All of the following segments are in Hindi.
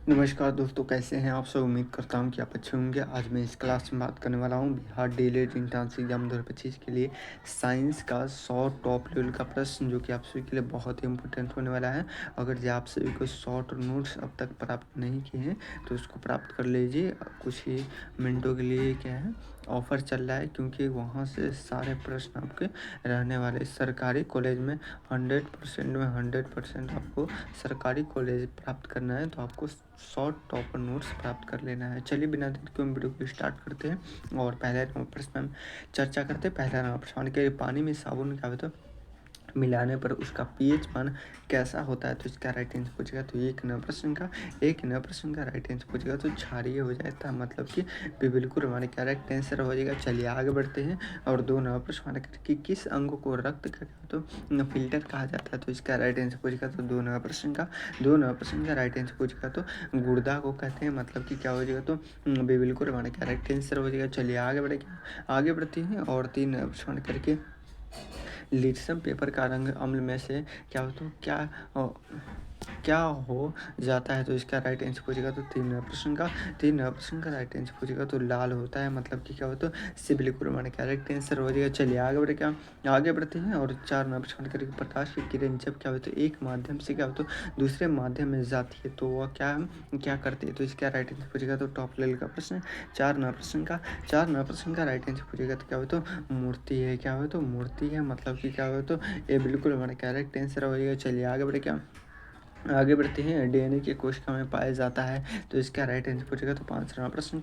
नमस्कार दोस्तों, कैसे हैं आप सब। उम्मीद करता हूं कि आप अच्छे होंगे। आज मैं इस क्लास में बात करने वाला हूं बिहार डीएलएड एंट्रेंस एग्जाम 2025 के लिए साइंस का 100 टॉप लेवल का प्रश्न, जो कि आप सभी के लिए बहुत ही इंपॉर्टेंट होने वाला है। अगर जो आप सभी को शॉर्ट नोट्स अब तक प्राप्त नहीं किए हैं तो उसको प्राप्त कर लीजिए। कुछ ही मिनटों के लिए क्या है, ऑफर चल रहा है, क्योंकि वहाँ से सारे प्रश्न आपके रहने वाले। सरकारी कॉलेज में 100% आपको सरकारी कॉलेज प्राप्त करना है, तो आपको शॉर्ट टॉपर नोट्स प्राप्त कर लेना है। चलिए बिना देर के वीडियो को स्टार्ट करते हैं और पहले प्रश्न में चर्चा करते हैं। पहला प्रश्न के पानी में साबुन क्या होता है मिलाने पर उसका पीएच मान कैसा होता है, तो इसका राइट आंसर पूछेगा तो एक नंबर प्रश्न का राइट आंसर पूछेगा तो क्षारीय हो जाता है, मतलब कि बिल्कुल हमारे करेक्ट आंसर हो जाएगा। चलिए आगे बढ़ते हैं और दो नंबर प्रश्न कि किस अंग को रक्त का तो फिल्टर कहा जाता है, तो इसका राइट आंसर पूछेगा तो दो नंबर प्रश्न का राइट आंसर पूछेगा तो गुर्दा को कहते हैं, मतलब कि क्या हो जाएगा तो बिल्कुल हमारे करेक्ट आंसर हो जाएगा। चलिए आगे बढ़ते हैं और तीन प्रश्न करके लिटसम पेपर का रंग अम्ल में से क्या हो तो क्या हो जाता है, तो इसका राइट आंसर पूछेगा तो तीन प्रश्न का राइट आंसर पूछेगा तो लाल होता है, मतलब कि क्या हो तो से बिल्कुल हमारा करेक्ट आंसर हो जाएगा। चलिए आगे बढ़ते हैं और चार नंबर प्रश्न करेंगे। प्रकाश की किरण जब क्या हो तो एक माध्यम से क्या हो तो दूसरे माध्यम में जाती है, तो वह क्या करती है, तो इसका राइट आंसर पूछेगा तो टॉप लेवल का प्रश्न। चार नंबर प्रश्न का राइट आंसर पूछेगा तो क्या हो तो मूर्ति है, क्या हो तो मूर्ति है, मतलब कि क्या हो तो ये बिल्कुल हमारा करेक्ट आंसर हो जाएगा। चलिए आगे बढ़ते हैं। डीएनए के कोशिका में पाया जाता है, तो इसका राइट आंसर पूछेगा तो पांच नंबर प्रश्न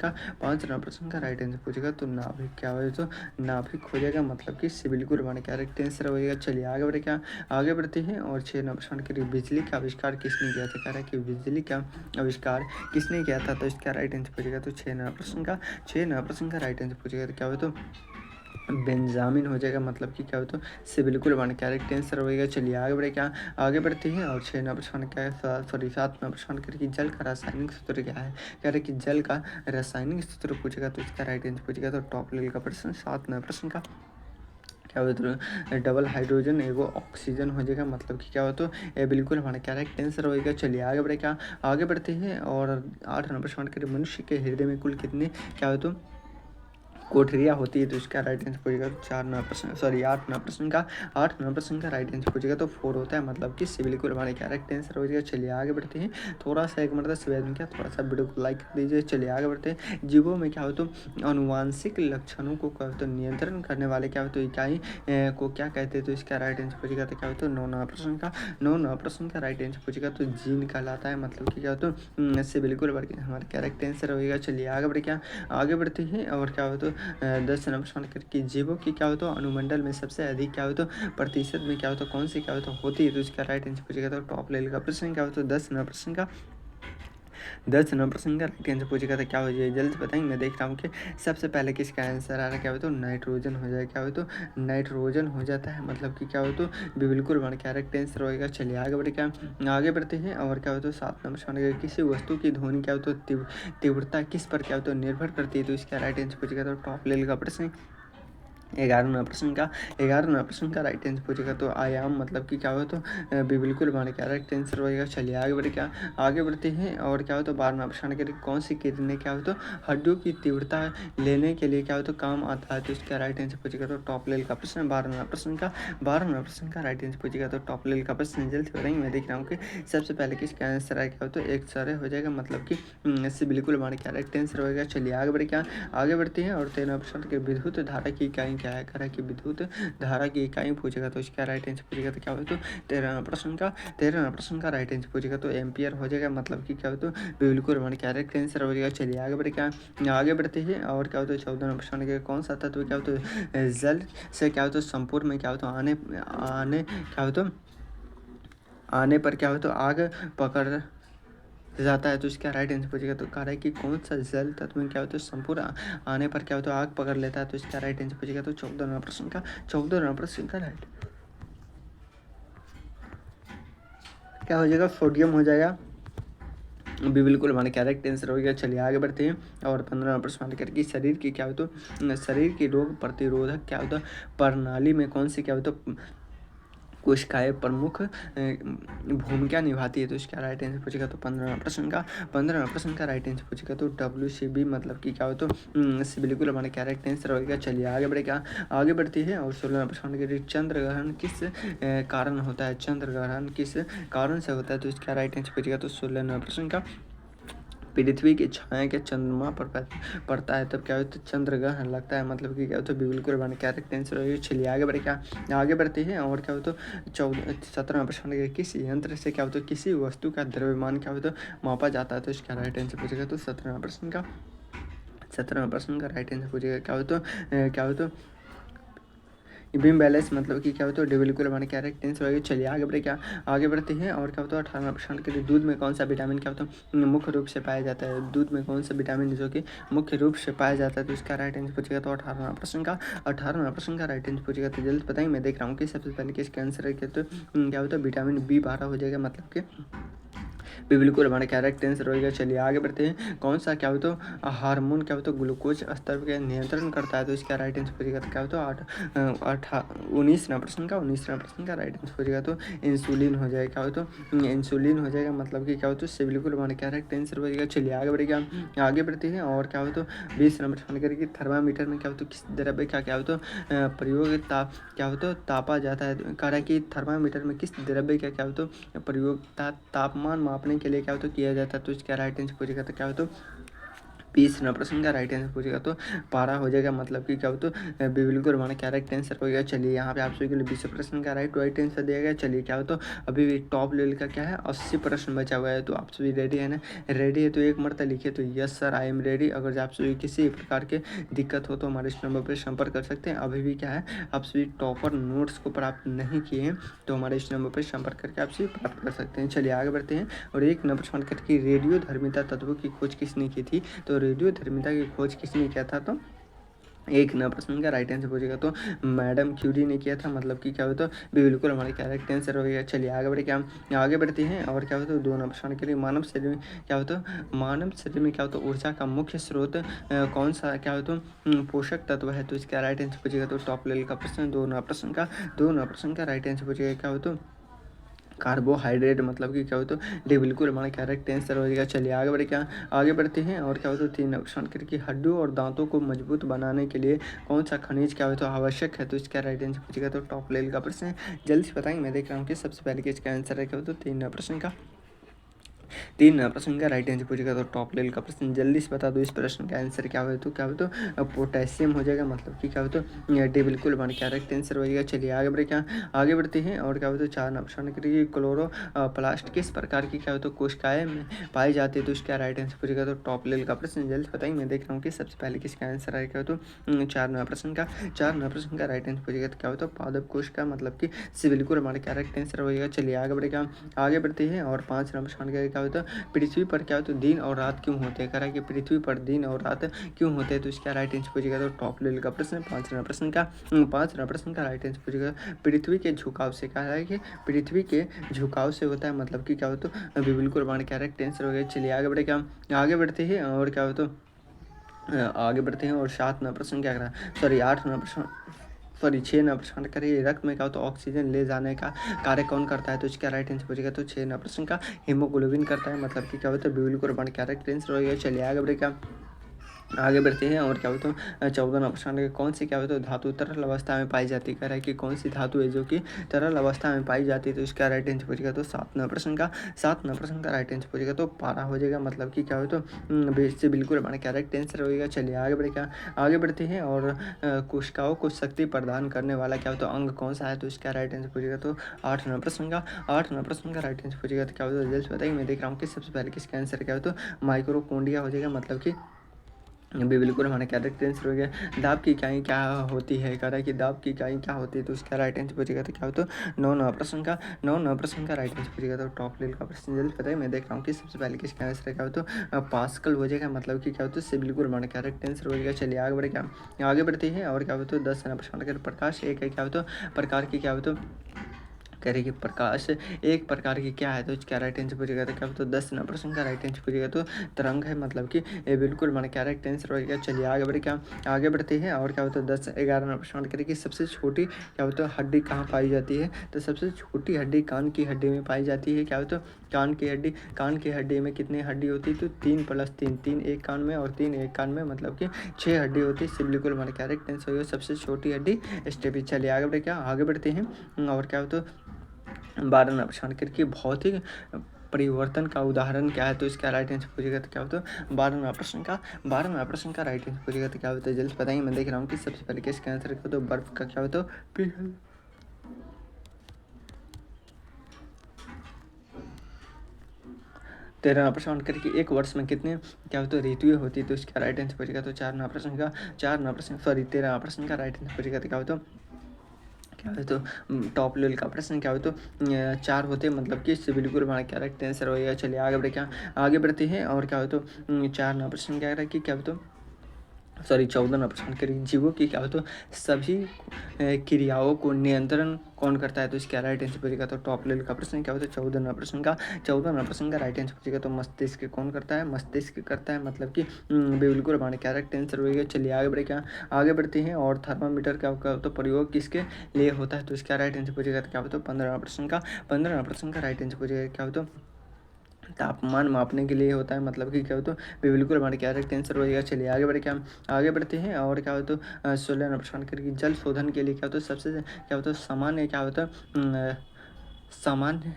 का राइट आंसर पूछेगा तो नाभिक क्या हो तो नाभिक हो जाएगा, मतलब कि सी बिल्कुल हमारा करेक्ट आंसर हो जाएगा। चलिए आगे बढ़ते हैं और छः नंबर प्रश्न के लिए बिजली का आविष्कार किसने किया था, कह रहा है कि बिजली का आविष्कार किसने किया था, तो इसका राइट आंसर पूछेगा तो छः नंबर प्रश्न का राइट आंसर पूछेगा तो क्या हो तो बेंजामिन हो जाएगा, मतलब कि क्या हो तो से बिल्कुल वन करेक्ट आंसर होएगा। चलिए आगे बढ़ते हैं और छः नंबर प्रश्न क्या है, सॉरी सात नंबर प्रश्न करें जल का रासायनिक सूत्र क्या है, कह रहे कि जल का रासायनिक सूत्र पूछेगा तो इसका राइट आंसर पूछेगा तो टॉप लेवल का प्रश्न। सात नंबर प्रश्न का क्या हो तो डबल हाइड्रोजन एगो ऑक्सीजन हो जाएगा, मतलब कि क्या हो तो ये बिल्कुल हमारा करेक्ट आंसर होएगा। चलिए आगे बढ़ते हैं और आठ नंबर प्रश्न करें मनुष्य के हृदय में कुल कितने क्या हो तो कोठरियाँ होती है, तो इसका राइट आंसर पूछेगा तो आठ नंबर प्रश्न का राइट आंसर पूछेगा तो 4 होता है, मतलब कि बिल्कुल हमारे करेक्ट आंसर हो जाएगा। चलिए आगे बढ़ते हैं। थोड़ा सा एक मतलब सवेद में क्या थोड़ा सा वीडियो को लाइक कर दीजिए। चलिए आगे बढ़ते हैं। जीवों में क्या हो तो अनुवांशिक लक्षणों को क्या हो तो नियंत्रण करने वाले क्या हो तो इकाई को क्या कहते हैं, तो इसका राइट आंसर पूछेगा तो क्या हो तो नौ नंबर प्रश्न का राइट आंसर पूछेगा तो जीन कहलाता है, मतलब कि क्या हो तो इससे बिल्कुल हमारा करेक्ट आंसर होगा। चलिए आगे बढ़ते हैं और क्या हो तो 10 नंबर प्रश्न करके जीवों की क्या हो तो अनुमंडल में सबसे अधिक क्या हो तो प्रतिशत में क्या हो तो कौन सी क्या हो तो होती है, तो इसका राइट आंसर पूछेगा तो टॉप लेवल का प्रश्न क्या हो तो 10 नंबर प्रश्न का राइट आंसर पूछेगा तो क्या हो जाए जल्द बताएंगे। मैं देख रहा हूँ कि सबसे पहले किसका आंसर आ रहा है, क्या हो तो नाइट्रोजन हो जाए, क्या हो तो नाइट्रोजन हो जाता है, मतलब कि क्या हो तो बिल्कुल हमारा करेक्ट आंसर होएगा। चलिए आगे बढ़ते हैं और क्या हो तो सात नंबर प्रश्न किसी वस्तु की ध्वनि क्या हो तो तीव्रता किस पर क्या हो तो निर्भर करती है, तो इसका राइट आंसर पूछेगा तो टॉप लेवल का प्रश्न। 11 प्रश्न का राइट आंसर पूछेगा तो आयाम, मतलब कि क्या हो तो बिल्कुल हमारे करेक्ट आंसर होएगा। चलिए आगे बढ़ते हैं और क्या हो तो 12वां प्रश्न करें कौन सी किरणें क्या हो तो हड्डियों की तीव्रता लेने के लिए क्या हो तो काम आता है, तो इसका राइट आंसर पूछेगा तो टॉप लेवल का प्रश्न। 12वां प्रश्न का राइट आंसर पूछेगा तो टॉप लेवल का प्रश्न। जल्द से बताएंगे। मैं देख रहा हूँ कि सबसे पहले किसका आंसर है, क्या हो तो एक्स-रे हो जाएगा, मतलब कि इससे बिल्कुल हमारे करेक्ट आंसर होएगा। चलिए आगे बढ़ते हैं और 13वां प्रश्न के विद्युत धारा की इकाई क्या है, कह रहा है कि विद्युत धारा की इकाई पूछेगा तो इसका राइट आंसर पूछेगा तो क्या हो तो 13वां प्रश्न का राइट आंसर पूछेगा तो एम्पियर हो जाएगा, मतलब कि क्या हो तो बिल्कुल हमारे करेक्ट आंसर हो जाएगा। चलिए आगे बढ़ते हैं और क्या हो तो 14वां प्रश्न के कौन सा तत्व क्या हो तो जल से क्या हो तो संपूर्ण में क्या हो तो आने क्या हो तो आने पर क्या हो तो आग पकड़ जाता है, तो इसका राइट आंसर पूछेगा तो कह रहा है कि कौन सा जल तत्व में क्या होता है संपूर्ण आने पर क्या होता है आग पकड़ लेता है, तो इसका राइट आंसर पूछेगा तो 14वां प्रश्न का राइट क्या हो जाएगा सोडियम हो जाएगा, भी बिल्कुल हमारे करेक्ट आंसर हो गया। चलिए आगे बढ़ते हैं और 15वां प्रश्न करके शरीर की क्या हो तो शरीर की रोग प्रतिरोधक क्या होता है प्रणाली में कौन सी क्या हो तो कोशिकाएँ प्रमुख भूमिका निभाती है, तो इसका राइट आंसर पूछेगा तो 15वां प्रश्न का राइट आंसर पूछेगा तो WCB मतलब कि क्या हो तो बिल्कुल हमारा क्या राइट आंसर होगा। चलिए आगे बढ़ेगा, आगे बढ़ती है और 16वां प्रश्न के चंद्र ग्रहण किस कारण होता है, चंद्र ग्रहण किस कारण से होता है, तो इसका राइट आंसर पूछेगा तो 16वां प्रश्न का पृथ्वी की छाया के चंद्रमा पर पड़ता है तब क्या होता है चंद्र ग्रहण लगता है, मतलब कि क्या होता है बिल्कुल बने क्या आंसर होगी। चलिए आगे बढ़े, क्या आगे बढ़ते हैं और क्या होता है 17वां प्रश्न किस यंत्र से क्या होता है किसी वस्तु का द्रव्यमान क्या होता है मापा जाता है, तो इसका राइट आंसर पूछेगा तो 17वां प्रश्न का राइट आंसर पूछेगा क्या होता बीम बैलेंस मतलब कि क्या होता है बिल्कुल हमारे क्या आंसर होगा। चलिए आगे बढ़े, क्या आगे बढ़ते हैं और क्या होता है 18वां प्रश्न के लिए दूध में कौन सा विटामिन क्या होता है मुख्य रूप से पाया जाता है, दूध में कौन सा विटामिन जो कि मुख्य रूप से पाया जाता है, तो इसका राइट आंसर पूछेगा तो 18वां प्रश्न का राइट आंसर पूछेगा। तो जल्द बताएंगे, मैं देख रहा हूँ कि सबसे पहले किसका आंसर है, क्या होता है विटामिन B12 हो जाएगा, मतलब कि बिल्कुल हमारा करेक्ट आंसर होगा। चलिए आगे बढ़ते हैं, कौन सा क्या हो तो हार्मोन क्या हो तो ग्लूकोज स्तर के नियंत्रण करता है, तो इसका राइट आंसर पूछेगा तो क्या हो तो 19वां प्रश्न का राइट आंसर पूछेगा तो इंसुलिन हो जाएगा, क्या हो तो इंसुलिन हो जाएगा, मतलब कि क्या हो तो इससे बिल्कुल हमारा करेक्ट आंसर होगा। चलिए आगे बढ़ेगा, आगे बढ़ते हैं और क्या हो तो 20वां प्रश्न करेगी थर्मामीटर में क्या हो तो किस द्रव्य का क्या हो तो प्रयोग क्या हो तो तापा जाता है, कह रहा है कि थर्मामीटर में किस द्रव्य का क्या हो तो प्रयोग तापमान मापने के लिए क्या हो तो किया जाता है, तो इसका राइट आंसर पूछेगा तो क्या हो तो 20वां प्रश्न का राइट आंसर पूछेगा तो पारा हो जाएगा, मतलब कि क्या हो तो बिल्कुल हमारा क्या राइट आंसर हो गया। चलिए यहाँ पे आप सभी के लिए 20 प्रश्न का राइट आंसर दिया गया। चलिए क्या हो तो अभी भी टॉप लेवल का क्या है 80 प्रश्न बचा हुआ है, तो आप सभी रेडी है ना, रेडी है तो एक मरतबा लिखे तो yes sir I am ready. अगर आप सभी किसी प्रकार के दिक्कत हो तो हमारे इस नंबर पर संपर्क कर सकते हैं। अभी भी क्या है आप सभी टॉपर नोट्स को प्राप्त नहीं किए हैं तो हमारे इस नंबर पर संपर्क करके आप सभी प्राप्त कर सकते हैं। चलिए आगे बढ़ते हैं और एक नंबर प्रश्न करके रेडियो धर्मिता तत्वों की खोज किसने की थी, तो रेडियो धर्मिता की खोज किसने किया था, तो एक नंबर प्रश्न का राइट आंसर पूछेगा तो मैडम क्यूरी ने किया था, मतलब कि क्या होता है बिल्कुल हमारे करेक्ट आंसर हो गया। चलिए आगे बढ़े, क्या आगे बढ़ते हैं और क्या होता है 2 नंबर प्रश्न के लिए मानव शरीर में क्या होता है मानव शरीर में क्या होता है ऊर्जा का मुख्य स्रोत कौन सा क्या होता है पोषक तत्व है, तो इसका राइट आंसर पूछेगा तो टॉप लेवल का प्रश्न 2 नंबर प्रश्न का राइट आंसर पूछेगा क्या होता है कार्बोहाइड्रेट, मतलब कि क्या हो तो बिल्कुल हमारा करेक्ट आंसर हो जाएगा। चलिए आगे बढ़े, क्या आगे बढ़ते हैं और क्या हो तो 3 ऑप्शन करके हड्डियों और दांतों को मजबूत बनाने के लिए कौन सा खनिज क्या हो तो आवश्यक है, तो इसका राइट आंसर पूछेगा तो टॉप लेवल का प्रश्न है। जल्दी से बताएंगे, मैं देख रहा हूँ कि सबसे पहले इसका आंसर है क्या हो तो 3 प्रश्न का राइट आंसर पूछेगा तो टॉप लेवल का प्रश्न। जल्दी से बता दो इस प्रश्न का आंसर क्या हो तो पोटेशियम हो जाएगा, मतलब कि क्या हो तो बिल्कुल हमारा क्या राइट आंसर हो जाएगा। चलिए आगे बढ़े, क्या आगे बढ़ते हैं और क्या हो तो 4 प्रश्न करिए क्लोरो प्लास्ट किस प्रकार की क्या हो तो कोशिकाएं में पाई जाती है, तो इसका राइट आंसर पूछेगा तो टॉप लेवल का प्रश्न। जल्दी बताइए, मैं देख रहा हूँ कि सबसे पहले किसका आंसर है क्या हो तो 4 प्रश्न का राइट आंसर पूछेगा तो क्या हो तो पादप कोश का, मतलब कि बिल्कुल हमारा क्या राइट आंसर हो जाएगा। चलिए आगे बढ़ेगा, आगे बढ़ते हैं और 5 प्रश्न का क्या होता है पृथ्वी पर क्या होता है दिन और रात क्यों होते हैं, कह रहा है कि पृथ्वी पर दिन और रात क्यों होते हैं, तो इसका राइट आंसर पूछेगा तो टॉप लेवल का प्रश्न। 5वां प्रश्न का राइट आंसर पूछेगा पृथ्वी के झुकाव से, कह रहा है कि पृथ्वी के झुकाव से होता है, मतलब कि क्या हो तो बिल्कुल हमारा क्या राइट आंसर हो गया। चलिए आगे बढ़े, क्या आगे बढ़ते हैं और क्या हो तो आगे बढ़ते हैं और 7वां प्रश्न क्या करा सॉरी 8वां प्रश्न सॉरी 6वां प्रश्न करिए रक्त में क्या होता है ऑक्सीजन ले जाने का कार्य कौन करता है, तो इसका राइट आंसर पूछेगा तो 6वां प्रश्न का हीमोग्लोबिन करता है, मतलब कि क्या होता है बिल्कुल हमारा क्या राइट आंसर हो गया। चलिए आगे बढ़े, क्या आगे बढ़ते हैं और क्या होता है 14वां प्रश्न कौन सी क्या होता है धातु तरल अवस्था में पाई जाती है, कह रहा है कि कौन सी धातु है जो कि तरल अवस्था में पाई जाती है, तो इसका राइट आंसर पूछेगा तो 7वां प्रश्न का राइट आंसर पूछेगा तो पारा हो जाएगा, मतलब कि क्या हो तो से बिल्कुल हमारा क्या राइट आंसर होगा। चलिए आगे बढ़े, क्या आगे बढ़ते हैं और कोशिकाओं को शक्ति प्रदान करने वाला क्या होता है अंग कौन सा है, तो इसका राइट आंसर पूछेगा तो 8वां प्रश्न का राइट आंसर पूछेगा तो क्या होता है जल्द बताइए, मैं देख रहा हूँ कि सबसे पहले किसका आंसर क्या हो तो माइक्रोकोंडिया हो जाएगा, मतलब कि भी बिल्कुल हमारा करेक्ट आंसर हो गया। दाब की इकाई क्या होती है, कह रहा है कि दाब की इकाई क्या होती है, तो उसका राइट आंसर पूछेगा तो क्या हो तो 9वां प्रश्न का राइट आंसर पूछेगा तो टॉप लेवल का प्रश्न। जल्दी पता है, मैं देख रहा हूँ कि सबसे पहले किसका आंसर क्या हो तो पास्कल हो जाएगा, मतलब कि क्या होता है इससे बिल्कुल हमारा करेक्ट आंसर हो जाएगा। चलिए आगे बढ़े, क्या आगे बढ़ते हैं और क्या हो तो 10वां प्रश्न प्रकाश एक है क्या हो तो प्रकार की क्या हो तो कह रहे कि प्रकाश एक प्रकार की क्या है, तो इसका राइट आंसर पूछेगा तो क्या तो 10 नंबर प्रश्न का राइट आंसर पूछेगा तो तरंग है, मतलब कि ये बिल्कुल माने क्या राइट आंसर होगा। चलिए आगे बढ़े, क्या आगे बढ़ते हैं और क्या होता है 10-11 नंबर प्रश्न करें कि सबसे छोटी क्या होता है हड्डी कहाँ पाई जाती है, तो सबसे छोटी हड्डी कान की हड्डी में पाई जाती है। क्या होता है कान की हड्डी में कितनी हड्डी होती है, तो 3 + 3, 3 एक कान में और 3 एक कान में, मतलब कि 6 हड्डी होती है। इससे बिल्कुल माने क्या राइट आंसर होगा सबसे छोटी हड्डी स्टेपी। चलिए आगे बढ़े, क्या आगे बढ़ते हैं और क्या होता है 12 नंबर प्रश्न करके भौतिक परिवर्तन का उदाहरण क्या है, तो इसका राइट आंसर पूछेगा तो क्या होता है 12वां प्रश्न का राइट आंसर पूछेगा तो क्या होता है जल्दी बताएंगे। मैं देख रहा हूँ कि सबसे पहले इसका आंसर क्या होता है बर्फ का क्या होता है पिघल। 13वां प्रश्न करके एक वर्ष में कितने क्या होता है ऋतुएं होती है, तो इसका राइट आंसर पूछेगा तो 13वां प्रश्न का राइट आंसर पूछेगा तो क्या होता है क्या है तो टॉप लेवल का प्रश्न क्या हो तो 4 होते हैं, मतलब कि इससे बिल्कुल हमारा क्या राइट आंसर होगा। चलिए आगे बढ़े, क्या आगे बढ़ते हैं और क्या हो तो 4 नंबर प्रश्न क्या है कि क्या हो तो 14 नंबर प्रश्न करिए जीवों की क्या हो तो सभी क्रियाओं को नियंत्रण कौन करता है, तो इसका राइट आंसर पूछेगा तो टॉप लेवल का प्रश्न क्या होता है 14 नंबर प्रश्न का राइट आंसर पूछेगा तो मस्तिष्क कौन करता है, मस्तिष्क करता है, मतलब कि बिल्कुल हमारे क्या राइट आंसर होगा। चलिए आगे बढ़े, क्या आगे बढ़ते हैं और थर्मामीटर का तो प्रयोग किसके लिए होता है, तो इसका राइट आंसर पूछेगा तो क्या होता है 15वां प्रश्न का राइट आंसर पूछेगा क्या होता है तापमान मापने के लिए होता है, मतलब कि क्या हो तो बिल्कुल हमारे क्या राइट आंसर होगा। चलिए आगे बढ़े, क्या आगे बढ़ते हैं और क्या हो तो 16 नंबर प्रश्न करके जल शोधन के लिए क्या होता है सबसे क्या होता है सामान्य क्या होता है सामान्य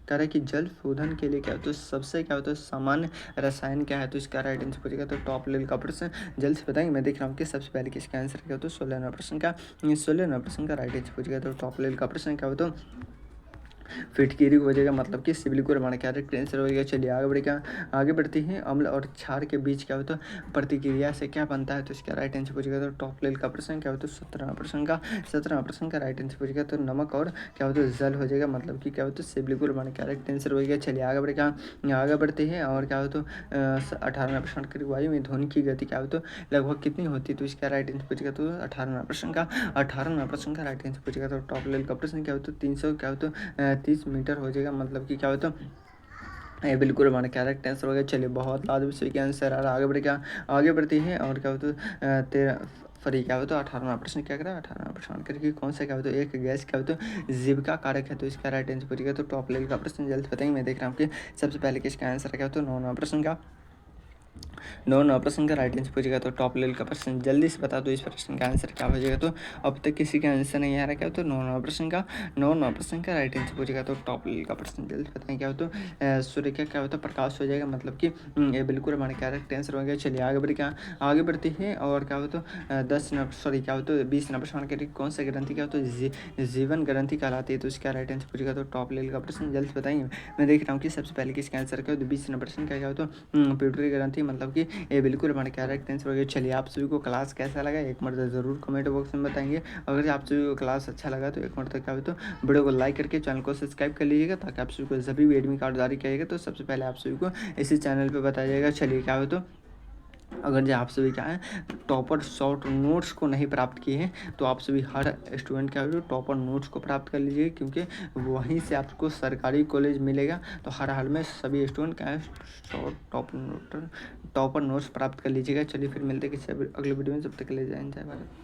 करे कि जल शोधन के लिए क्या होता है सबसे क्या होता है सामान्य रसायन क्या है, तो इसका राइट आंसर पूछेगा तो टॉप लेवल का प्रश्न जल्द से बताएंगे। मैं देख रहा हूँ कि सबसे पहले किसका आंसर क्या होता है 16 नंबर प्रश्न का राइट आंसर पूछेगा तो टॉप लेवल का प्रश्न क्या होता है फिटकीरी हो जाएगा, मतलब कि सिविल को हमारा क्या आंसर होगा। चलिए आगे बढ़ेगा, आगे बढ़ते हैं अम्ल और क्षार के बीच क्या होता है प्रतिक्रिया से क्या बनता है, तो इसका राइट आंसर पूछेगा तो टॉप लेवल का प्रश्न क्या होता है 17वां प्रश्न का राइट आंसर पूछेगा तो नमक और क्या होता है जल हो जाएगा, मतलब कि क्या होता है सिविल को हमारा क्या आंसर होगा। चलिए आगे बढ़ेगा, आगे बढ़ते हैं और क्या होता है 18वां प्रश्न की वायु में ध्वनि की गति क्या होता है लगभग कितनी होती है, तो इसका राइट आंसर पूछेगा तो 18वां प्रश्न का राइट आंसर पूछेगा तो टॉप लेवल का प्रश्न क्या होता है 300 क्या होता है 30 मीटर हो जाएगा, मतलब कि क्या होता है ये बिल्कुल हमारा कैरेक्ट आंसर हो गया। चलिए बहुत लाभ विषय के आंसर आ रहा, आगे बढ़े, क्या आगे बढ़ते हैं और क्या होता है 13 सॉरी क्या होता है 18वां प्रश्न क्या करा 18वां प्रश्न करके कौन सा क्या होता है एक गैस क्या होता है जीविका कारक है, तो इसका राइट आंसर पूछेगा तो टॉप लेवल का प्रश्न जल्द बताएंगे। मैं देख रहा हूँ कि सबसे पहले किसका आंसर क्या होता है 9वां प्रश्न का 9वां प्रश्न का राइट आंसर पूछेगा तो टॉप लेवल का प्रश्न जल्दी से बता दो इस प्रश्न का आंसर क्या हो जाएगा, तो अब तक किसी का आंसर नहीं आ रहा क्या तो 9वां प्रश्न का राइट आंसर पूछेगा तो टॉप लेवल का प्रश्न जल्दी बताएं क्या हो तो सूर्य क्या होता है प्रकाश हो जाएगा, मतलब कि ये बिल्कुल हमारे कैरेक्ट आंसर हो गया। चलिए आगे बढ़े, क्या आगे बढ़ते हैं और क्या होता है 20 नंबर प्रश्न के कौन सा ग्रंथि क्या होता है जीवन ग्रंथि कहलाती है, तो इसका राइट आंसर पूछेगा तो टॉप लेवल का प्रश्न जल्द बताएंगे। मैं देख रहा हूँ कि सबसे पहले किसका आंसर क्या होता है 20 नंबर प्रश्न का क्या होता है प्यूटरी ग्रंथि, मतलब कि ये बिल्कुल हमारे कैरेक्ट आंसर हो गया। चलिए आप सभी को क्लास कैसा लगा एक मर्तबा ज़रूर कमेंट बॉक्स में बताएंगे। अगर आप सभी को क्लास अच्छा लगा तो एक मर्तबा क्या हो तो वीडियो को लाइक करके चैनल को सब्सक्राइब कर लीजिएगा, ताकि आप सभी को सभी भी एडमिट कार्ड जारी किएगा तो सबसे पहले आप सभी को इसी चैनल पर बताया जाएगा। चलिए क्या हो तो अगर जो आप सभी क्या है टॉपर शॉर्ट नोट्स को नहीं प्राप्त किए हैं तो आप सभी हर स्टूडेंट क्या हो टॉपर नोट्स को प्राप्त कर लीजिए, क्योंकि वहीं से आपको सरकारी कॉलेज मिलेगा। तो हर हाल में सभी स्टूडेंट क्या है शॉर्ट टॉपर नोट्स प्राप्त कर लीजिएगा। चलिए फिर मिलते हैं किसी अगले वीडियो में, जब तक ले जाए जय भारत।